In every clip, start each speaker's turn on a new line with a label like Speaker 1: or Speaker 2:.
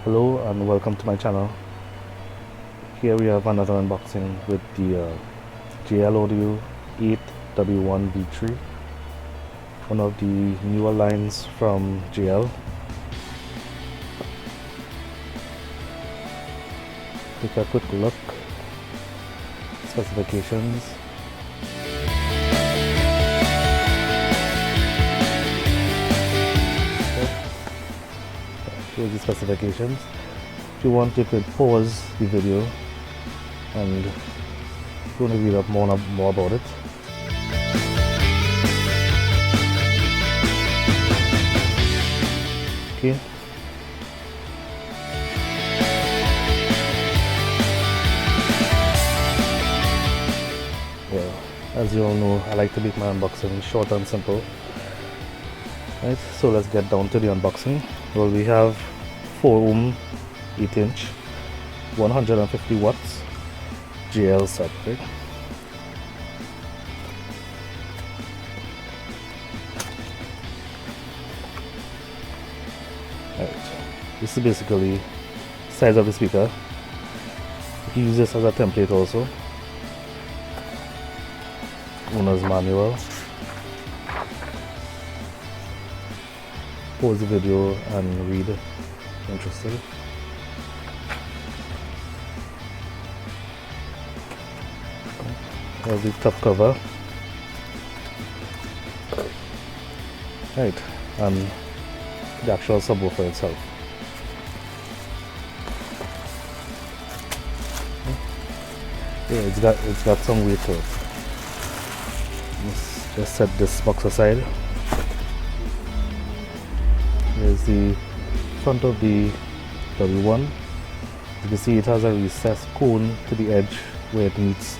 Speaker 1: Hello and welcome to my channel. Here we have another unboxing with the JL Audio 8W1 V3, one of the newer lines from JL. Take a quick look. Specifications. Here's the specifications. If you want, you could pause the video and if you want to read up more about it. Okay. Well, as you all know, I like to make my unboxing short and simple. Right, so let's get down to the unboxing. Well, we have 4 ohm 8-inch 150 watts JL sub, right? This is basically size of the speaker. You can use this as a template also. Owner's manual. Pause the video and read if interested. There's the top cover. Right, and the actual subwoofer itself. Yeah, it's got some weight to it. Let's just set this box aside. Here's the front of the W1. You can see it has a recessed cone to the edge where it meets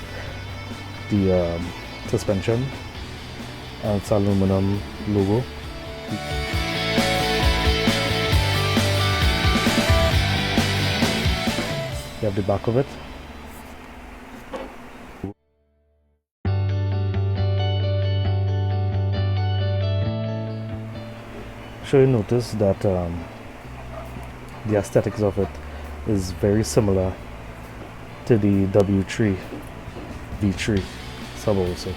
Speaker 1: the suspension, and it's aluminum logo. You have the back of it. Sure, you notice that the aesthetics of it is very similar to the W3 V3 subwoofer.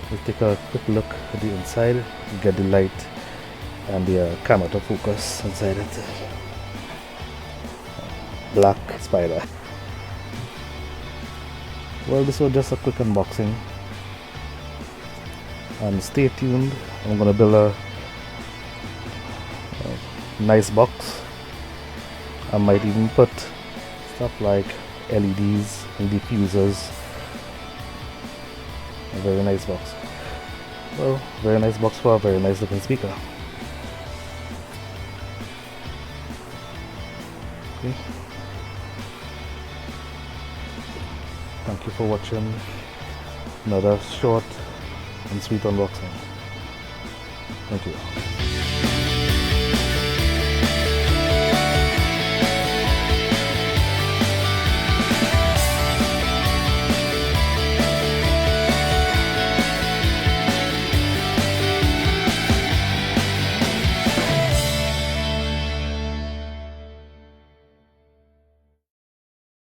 Speaker 1: We'll take a quick look at the inside, get the light and the camera to focus inside it. Black spider. Well, this was just a quick unboxing, and stay tuned. I'm gonna build a nice box. I might even put stuff like LEDs and diffusers. A very nice box. Well, very nice box for a very nice looking speaker. Okay. Thank you for watching another short and sweet unboxing. Thank you.